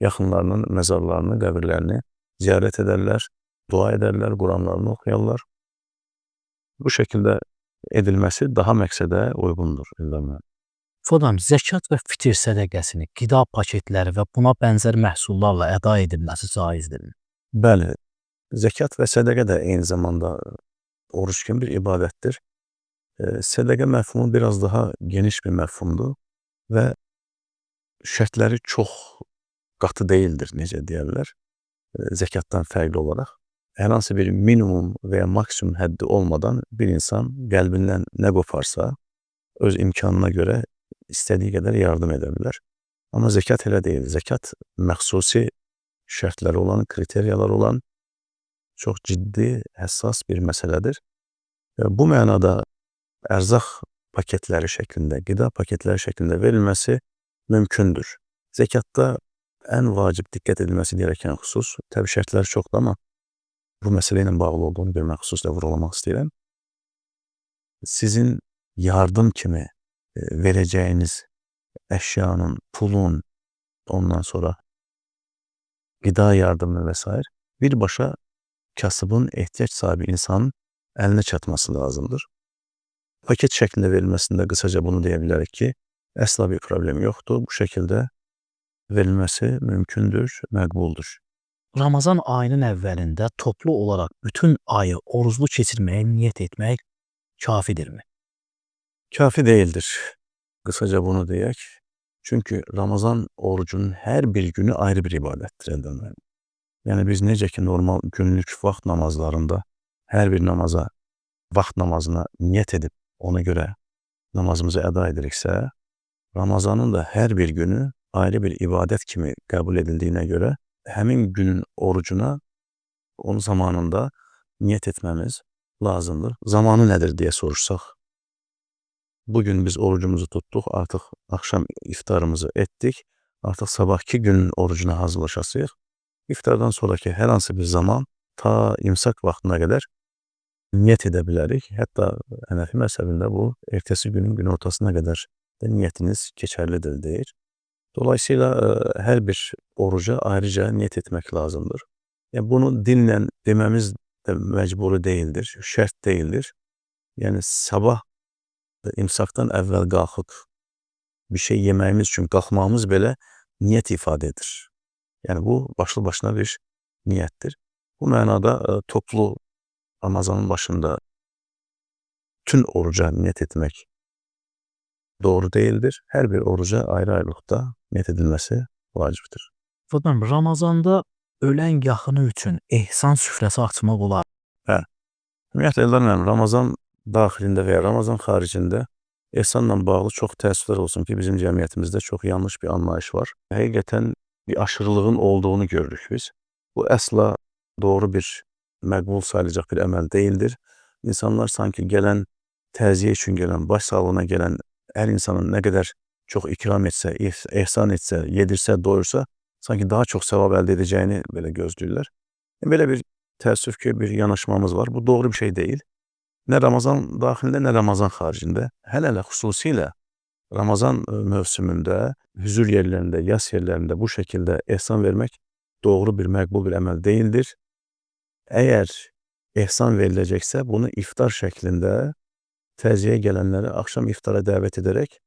yaxınlarının məzarlarını, qəbirlərini ziyarət edərlər, dua edərlər, Quranlarını oxuyarlar. Bu şəkildə edilməsi daha məqsədə uyğundur. İlham müəllim. Fodam, zəkat və fitir sədəqəsini qida paketləri və buna bənzər məhsullarla əda edilməsi caizdirmi? Bəli, zəkat və sədəqə də eyni zamanda oruç kimi bir ibadətdir. Sədəqə məfhumu biraz daha geniş bir məfhumdur və şərtləri çox qatı deyildir, necə deyərlər, zəkatdan fərqli olaraq. Hər hansı bir minimum və ya maksimum həddi olmadan bir insan qəlbindən nə qoparsa, öz imkanına görə istədiyi qədər yardım edə bilər. Amma zəkat elə deyil. Zəkat məxsusi şərtləri olan, kriteriyalar olan çox ciddi, həssas bir məsələdir. Bu mənada ərzaq paketləri şəklində, qida paketləri şəklində verilməsi mümkündür. Zəkatda ən vacib diqqət edilməsi gerəkən xüsus, təbii şərtlər çoxdur, amma bu məsələ ilə bağlı olduğunu bir xüsusla vurğulamaq istəyirəm. Sizin yardım kimi verəcəyiniz əşyanın, pulun, ondan sonra qida yardımı və s. birbaşa kasıbın, ehtiyac sahibi insanın əlinə çatması lazımdır. Paket şəklində verilməsində qısaca bunu deyə bilərik ki, əsla bir problem yoxdur. Bu şəkildə verilməsi mümkündür, məqbuldur. Ramazan ayının əvvəlində toplu olaraq bütün ayı oruclu keçirməyə niyyət etmək kafidirmi? Kafi deyildir. Qısaca bunu deyək. Çünki Ramazan orucunun hər bir günü ayrı bir ibadətdir. Yəni biz necə ki normal günlük vaxt namazlarında hər bir namaza, vaxt namazına niyyət edib ona görə namazımızı əda ediriksə, Ramazanın da hər bir günü ayrı bir ibadət kimi qəbul edildiyinə görə həmin günün orucuna onun zamanında niyyət etməmiz lazımdır. Zamanı nədir deyə soruşsaq, bugün biz orucumuzu tutduq, artıq axşam iftarımızı etdik, artıq sabahki günün orucuna hazırlaşasıyıq. İftardan sonraki hər hansı bir zaman ta imsak vaxtına qədər niyyət edə bilərik. Hətta Hənefi məzhəbində bu ertəsi günün günortasına qədər də niyyətiniz keçərlidir deyir. Dolayısıyla hər bir oruca ayrıca niyyət etmək lazımdır. Yəni bunu dinlə deməmiz də məcburi deyildir, şərt deyildir. Yəni sabah imsakdan əvvəl qalxıb bir şey yeməyimiz üçün qalxmağımız belə niyyət ifadə edir. Yəni bu başlı başına bir niyyətdir. Bu mənada toplu Ramazanın başında bütün oruca niyyət etmək doğru deyildir. Hər bir oruca ayrı-ayrılıqda niyyət edilməsi vacibdir. Fodam, Ramazanda ölən yaxını üçün ehsan süfrəsi açmaq olar. Ümumiyyətlə, Eldan, Ramazan daxilində və ya Ramazan xaricində ehsanla bağlı çox təəssüflər olsun ki, bizim cəmiyyətimizdə çox yanlış bir anlayış var. Həqiqətən bir aşırılığın olduğunu görürük biz. Bu əsla doğru bir məqbul sayılacaq bir əməl deyildir. İnsanlar sanki gələn, təziyə üçün gələn, baş sağlığına gələn hər insanın nə qədər çox ikram etsə, ehsan etsə, yedirsə, doyursa, sanki daha çox savab əldə edəcəyini belə gözləyirlər. Belə bir təəssüf ki, bir yanaşmamız var. Bu doğru bir şey deyil. Nə Ramazan daxilində, nə Ramazan xaricində, hələ xüsusilə Ramazan mövsümündə, hüzur yerlərində, yas yerlərində bu şəkildə ehsan vermək doğru bir məqbul bir əməl deyildir. Əgər ehsan veriləcəksə, bunu iftar şəklində təziyə gələnləri axşam iftara dəvət edərək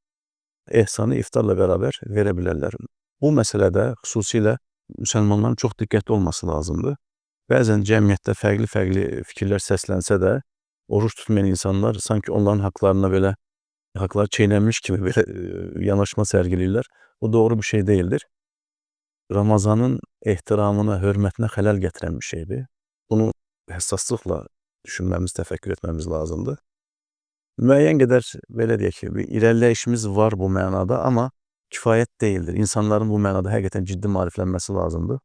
ehsanı iftarla bərabər verə bilərlər. Bu məsələdə xüsusilə müsəlmanların çox diqqətli olması lazımdır. Bəzən cəmiyyətdə fərqli fikirlər səslənsə də, oruç tutmayan insanlar sanki onların haqlarına belə, haqlar çeynənmiş kimi belə yanaşma sərgiləyirlər. Bu doğru bir şey deyildir. Ramazanın ehtiramına, hörmətinə xələl gətirən bir şeydir. Bunu həssaslıqla düşünməmiz, təfəkkür etməmiz lazımdır. Müəyyən qədər, belə deyək ki, bir irəliləyişimiz var bu mənada, amma kifayət deyildir. İnsanların bu mənada həqiqətən ciddi maariflənməsi lazımdır.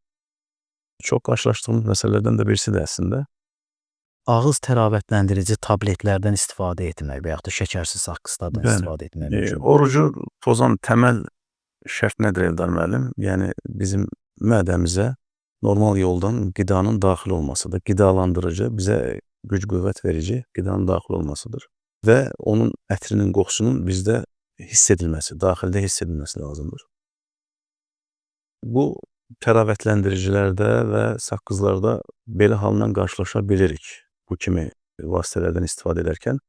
Çox qarşılaşdığımız məsələlərdən də birisi də əslində. Ağız təravətləndirici tabletlərdən istifadə etmək və yaxud da şəkərsiz saqqızlardan istifadə etmək mümkün. Orucu pozan təməl şərt nədir Eldar müəllim? Yəni bizim mədəmizə normal yoldan qidanın daxil olmasıdır. Qidalandırıcı, bizə güc-qüvvət verici qidanın daxil olmasıdır. Və onun ətrinin, qoxusunun bizdə hiss edilməsi, daxildə hiss edilməsi lazımdır. Bu təravətləndiricilərdə və saqqızlarda belə halla qarşılaşa bilirik bu kimi vasitələrdən istifadə edərkən.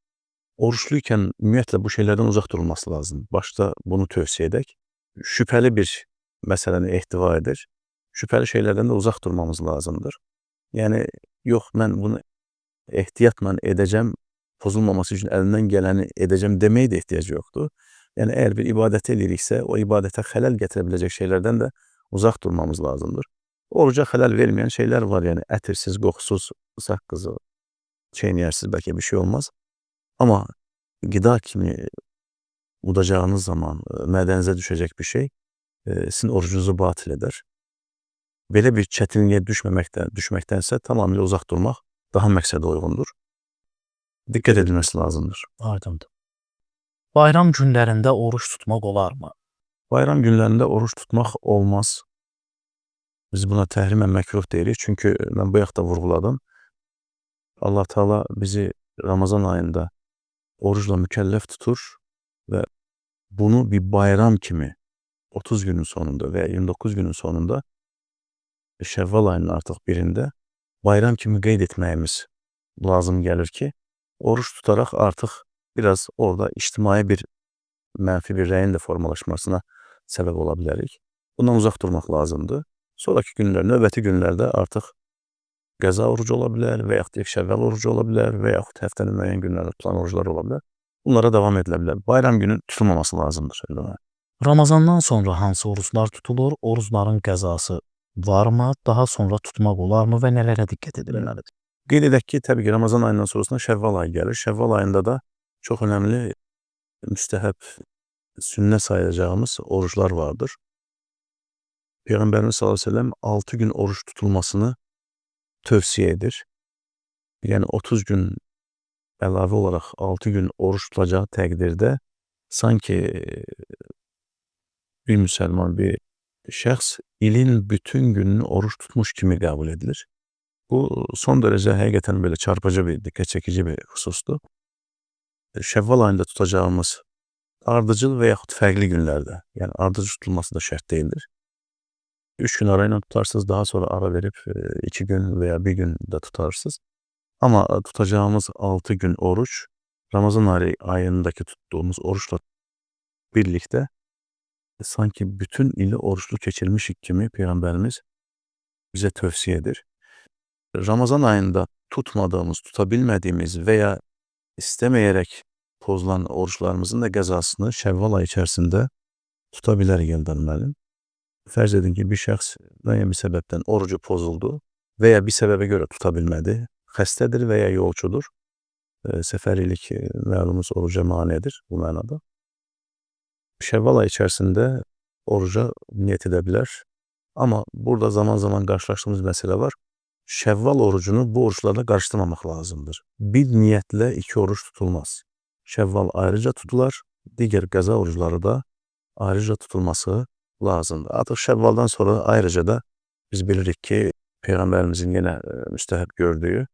Oruçluyken ümumiyyətlə bu şeylərdən uzaq durulması lazım. Başta bunu tövsiyə edək. Şübhəli bir məsələni ehtiva edir. Şübhəli şeylərdən də uzaq durmamız lazımdır. Yəni, yox, mən bunu ehtiyatla edəcəm, pozulmaması üçün əlindən gələni edəcəm deməyə də ehtiyac yoxdur. Yəni, əgər bir ibadət ediriksə, o ibadətə xələl gətirə biləcək şeylərdən də uzaq durmamız lazımdır. Oruca xələl verməyən şeylər var, yəni ətirsiz, qoxusuz saqqızı çeynəyərsiz, bəlkə bir şey olmaz. Amma qida kimi udacağınız zaman mədənizə düşəcək bir şey sizin orucunuzu batil edər. Belə bir çətinliyə düşməkdənsə tamamilə uzaq durmaq daha məqsədə uyğundur. Diqqət edilməsi lazımdır. Aydındır. Bayram günlərində oruç tutmaq olarmı? Bayram günlərində oruç tutmaq olmaz. Biz buna təhrimən məkruh deyirik. Çünki mən bu yaxda vurğuladım. Allah Teala bizi Ramazan ayında orucla mükəlləf tutur və bunu bir bayram kimi 30 günün sonunda və 29 günün sonunda Şəvval ayının artıq birində bayram kimi qeyd etməyimiz lazım gəlir ki, oruç tutaraq artıq biraz orada ictimai bir mənfi bir rəyin də formalaşmasına səbəb ola bilərik. Bundan uzaq durmaq lazımdır. Sonraki günlər, növbəti günlərdə artıq qəza orucu ola bilər və yaxud Şəvval orucu ola bilər və yaxud həftənin müəyyən günlərində tutulan oruclar ola bilər. Bunlara davam edilə bilər. Bayram günü tutulmaması lazımdır. Ramazandan sonra hansı oruclar tutulur? Orucların qəzası varmı? Daha sonra tutmaq olarmı və nələrə diqqət edilməlidir? Qeyd edək ki, təbii ki, Ramazan ayından sonrasında Şəvval ayı gəlir. Şəvval ayında da çox önəmli müstəhəb, sünnə sayacağımız oruclar vardır. Peyğəmbərimiz sallallahu əleyhi və səlləm 6 gün oruç tutulmasını tövsiyə edir. Yəni 30 gün əlavə olaraq 6 gün oruç tutacağı təqdirdə sanki bir müsəlman, bir şəxs ilin bütün gününü oruç tutmuş kimi qəbul edilir. Bu son dərəcə həqiqətən belə çarpıcı bir, diqqət çəkici bir xüsusdur. Şəvval ayında tutacağımız ardıcıl və yaxud fərqli günlərdə, yəni ardıcıl tutulması da şərt deyildir. 3 gün arayla tutarsınız, daha sonra ara verib 2 gün və ya 1 gün də tutarsınız. Amma tutacağımız 6 gün oruç, Ramazan ayındakı tuttuğumuz oruçla birlikdə sanki bütün ili oruçlu keçirmişik kimi Peyğəmbərimiz bizə tövsiyə edir. Ramazan ayında tutmadığımız, tutabilmədiyimiz və ya istəməyərək pozulan oruçlarımızın da qəzasını Şəvval ayı içərisində tuta bilərik Eldar müəllim. Fərz edin ki, bir şəxs müəyyən bir səbəbdən orucu pozuldu və ya bir səbəbə görə tuta bilmədi. Xəstədir və ya yolçudur. Səfərilik məlumuz oruca manedir bu mənada. Şəvval ayı içərisində oruca niyyət edə bilər. Amma burada zaman qarşılaşdığımız məsələ var. Şəvval orucunu bu oruçlarla qarışdırmamaq lazımdır. Bir niyyətlə 2 oruç tutulmaz. Şəvval ayrıca tutular, digər qəza orucları da ayrıca tutulması lazımdır. Artıq Şəvvaldan sonra ayrıca da biz bilirik ki, Peyğəmbərimizin yenə müstəhəb gördüyü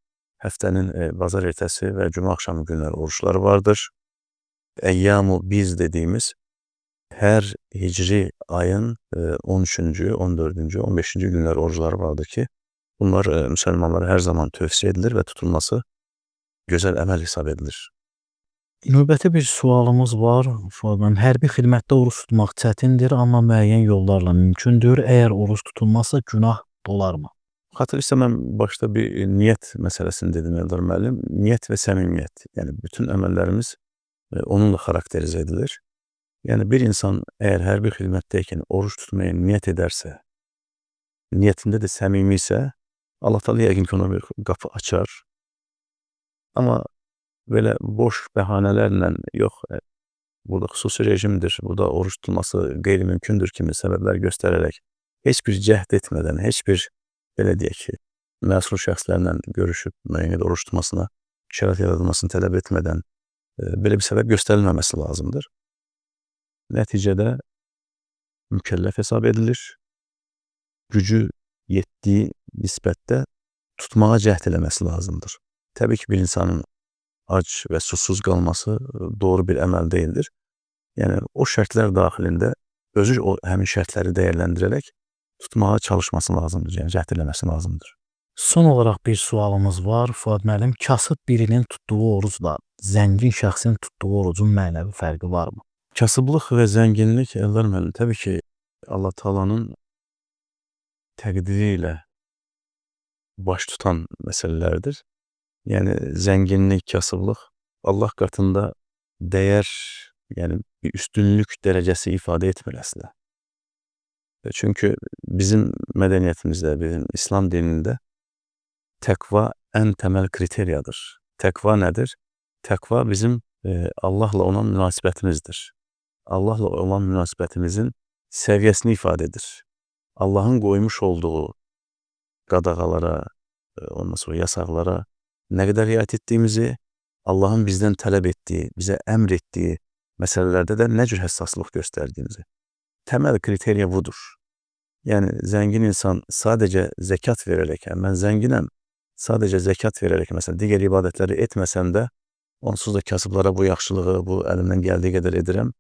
həftənin bazar ertəsi və cümə axşamı günləri oruçları vardır. Əyyamu biz dediyimiz hər hicri ayın 13-cü, 14-cü, 15-ci günləri orucları vardır ki, bunlar müsəlmanlara hər zaman tövsiyə edilir və tutulması gözəl əməl hesab edilir. Növbəti bir sualımız var. Hərbi xidmətdə oruç tutmaq çətindir, amma müəyyən yollarla mümkündür. Əgər oruç tutulmazsa günah olarmı? Xatırlayırsa mən başda bir niyyət məsələsini dedim Eldar müəllim. Niyyət və səmimiyyət. Yəni bütün əməllərimiz onunla xarakterizə edilir. Yəni bir insan əgər hərbi xidmətdəykən oruç tutmaya niyyət edərsə, niyyətində də səmimi isə, Allah Teala yəqin ki ona bir qapı açar. Amma belə boş bəhanələrlə yox, burada xüsusi rejimdir, burada oruç tutulması qeyri-mümkündür kimi səbəblər göstərərək, heç bir cəhd etmədən, heç bir, belə deyək ki, məsul şəxslərlə görüşüb müəyyən oruç tutmasına şərait yaradılmasını tələb etmədən belə bir səbəb göstərilməməsi lazımdır. Nəticədə mükəlləf hesab edilir, gücü yetdiyi nisbətdə tutmağa cəhd eləməsi lazımdır. Təbii ki, bir insanın ac və susuz qalması doğru bir əməl deyildir. Yəni, o şərtlər daxilində özü həmin şərtləri dəyərləndirərək tutmağa çalışması lazımdır, yəni cəhd eləməsi lazımdır. Son olaraq bir sualımız var. Fuad müəllim, kasıb birinin tutduğu orucla zəngin şəxsin tutduğu orucun mənəvi fərqi varmı? Kasıblıq və zənginlik, Eldar müəllim, təbii ki, Allah Taala'nın təqdiri ilə baş tutan məsələlərdir. Yəni zənginlik, kasıblıq Allah qatında dəyər, yəni bir üstünlük dərəcəsi ifadə etmir əslində. Çünki bizim mədəniyyətimizdə, bizim İslam dinində təqva ən təməl kriteriyadır. Təqva nədir? Təqva bizim Allahla olan münasibətimizdir. Allahla olan münasibətimizin səviyyəsini ifadə edir. Allahın qoymuş olduğu qadağalara, ondan sonra yasaqlara nə qədər riayət etdiyimizi, Allahın bizdən tələb etdiyi, bizə əmr etdiyi məsələlərdə də nə cür həssaslıq göstərdiyimizi. Təməl kriteriya budur. Yəni, zəngin insan sadəcə zəkat verərək, mən zənginəm, sadəcə zəkat verərək, məsələn, digər ibadətləri etməsəm də, onsuz da kasıblara bu yaxşılığı, bu əlimdən gəldiyi qədər edirəm,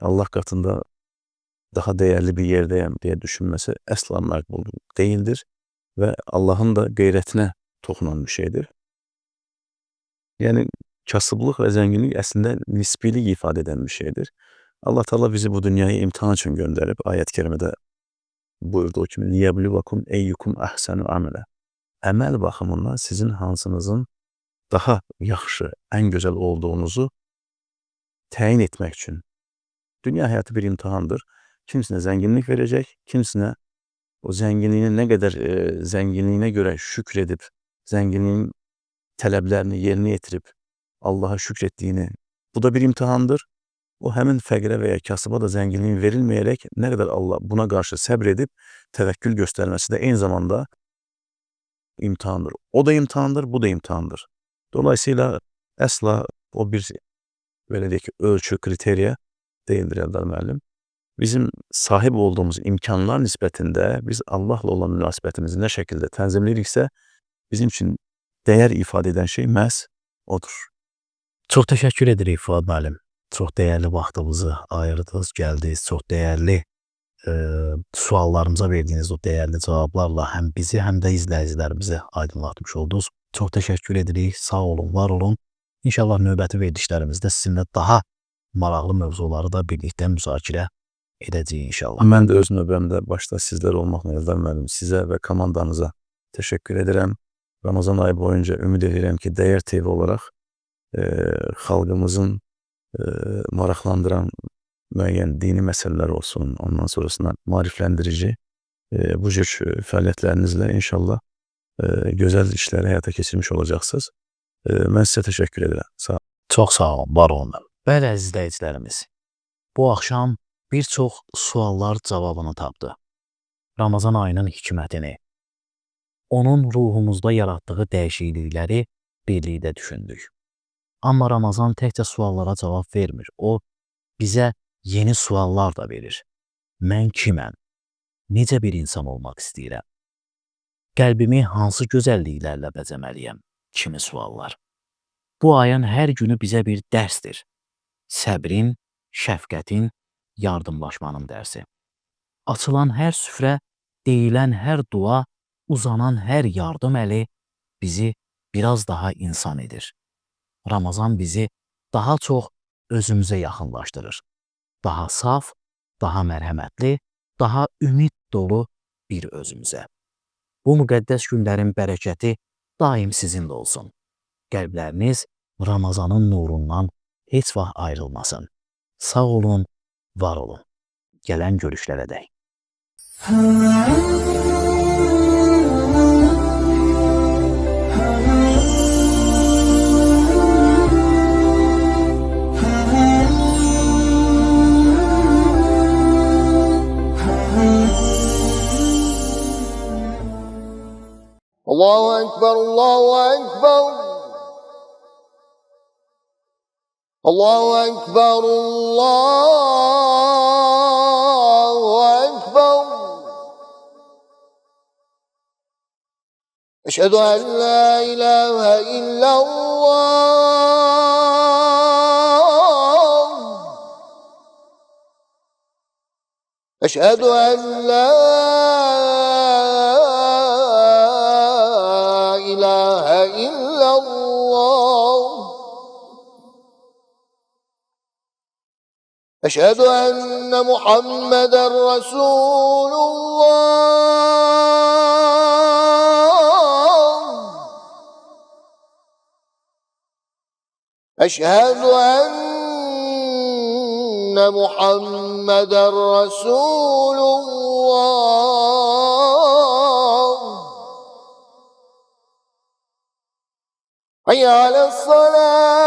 Allah qatında daha dəyərli bir yerdəyəm deyə düşünməsi əsla məqbul deyildir və Allahın da qeyrətinə toxunan bir şeydir. Yəni, kasıblıq və zənginlik əslində nisbilik ifadə edən bir şeydir. Allah Teala bizi bu dünyaya imtihan üçün göndərib, ayət-i kərimədə buyurduğu kimi liyəbluvakum eyyukum əhsənu amələ. Əməl baxımından sizin hansınızın daha yaxşı, ən gözəl olduğunuzu təyin etmək üçün. Dünya həyatı bir imtihandır. Kimsinə zənginlik verəcək, kimsinə o zənginliyinə nə qədər zənginliyinə görə şükr edib, zənginliyin tələblərini yerinə yetirib Allaha şükr etdiyini. Bu da bir imtihandır. O həmin fəqirə və ya kasıba da zənginliyin verilməyərək nə qədər Allah buna qarşı səbr edib təvəkkül göstərməsi də eyni zamanda imtihandır. O da imtihandır, bu da imtihandır. Dolayısıyla əsla o bir belə deyək ki, ölçü, kriteriya deyildir Eldar müəllim. Bizim sahib olduğumuz imkanlar nisbətində biz Allahla olan münasibətimizi nə şəkildə tənzimləyiriksə, bizim üçün dəyər ifadə edən şey məhz odur. Çox təşəkkür edirik Fuad müəllim. Çox dəyərli vaxtınızı ayırdınız, gəldiniz. Çox dəyərli suallarımıza verdiyiniz o dəyərli cavablarla həm bizi, həm də izləyicilərimizi aydınlatmış oldunuz. Çox təşəkkür edirik. Sağ olun, var olun. İnşallah növbəti verilişlərimizdə sizinlə daha maraqlı mövzuları da birlikdə müzakirə edəcəyik inşallah. Mən də öz növbəmdə başda sizlər olmaqla Eldar müəllim, sizə və komandanıza təşəkkür edirəm. Ramazan ayı boyunca ümid edirəm ki, Dəyər TV olaraq xalqımızın maraqlandıran müəyyən dini məsələlər olsun, ondan sonrasında maarifləndirici bu cür fəaliyyətlərinizlə inşallah gözəl işləri həyata keçirmiş olacaqsınız. Mən sizə təşəkkür edirəm. Sağ olun. Çox sağ olun, var olun. Bəli, əziz izləyicilərimiz, bu axşam bir çox suallar cavabını tapdı. Ramazan ayının hikmətini, onun ruhumuzda yaratdığı dəyişiklikləri birlikdə düşündük. Amma Ramazan təkcə suallara cavab vermir. O, bizə yeni suallar da verir. Mən kiməm? Necə bir insan olmaq istəyirəm? Qəlbimi hansı gözəlliklərlə bəzəməliyəm? Kimi suallar. Bu ayın hər günü bizə bir dərsdir. Səbrin, şəfqətin, yardımlaşmanın dərsi. Açılan hər süfrə, deyilən hər dua, uzanan hər yardım əli bizi biraz daha insan edir. Ramazan bizi daha çox özümüzə yaxınlaşdırır. Daha saf, daha mərhəmətli, daha ümid dolu bir özümüzə. Bu müqəddəs günlərin bərəkəti daim sizinlə olsun. Qəlbləriniz Ramazanın nurundan heç vaxt ayrılmasın. Sağ olun, var olun. Gələn görüşlərə dək. Allahu Ekber, Allahu Ekber. Allahu Ekber, Allahu Ekber. Eşhedü en la ilahe illallah. Eşhedü en la أشهد أن محمدا رسول الله. أشهد أن محمدا رسول الله. حي على الصلاة.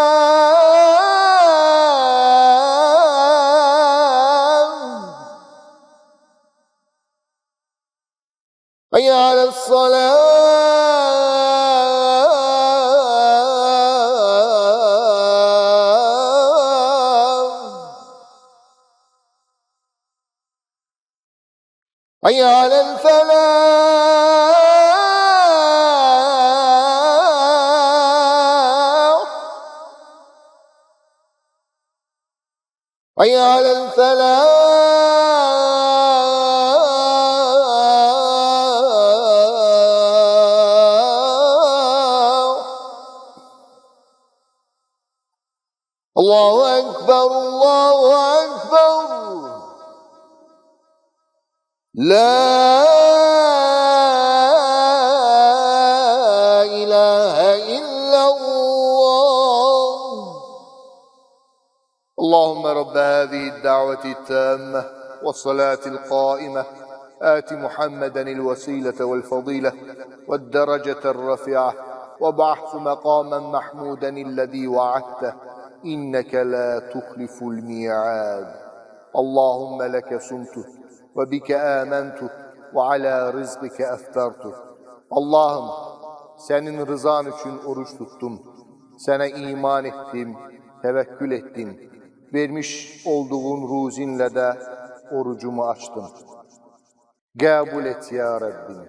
حي على الصلاة. حي على الفلاح. حي على الفلاح. الله أكبر الله أكبر. لا إله إلا الله. اللهم رب هذه الدعوة التامة والصلاة القائمة آت محمدا الوسيلة والفضيلة والدرجة الرفيعة وابعثه مقاما محمودا الذي وعدته إنك لا تخلف الميعاد. اللهم لك صمت وبك آمنت وعلى rızkık eftartu. Allah'ım senin rızan için oruç tuttum. Sana iman ettim, tevekkül ettim. Vermiş olduğun ruzinle de orucumu açtım. Kabul et ya Rabbim.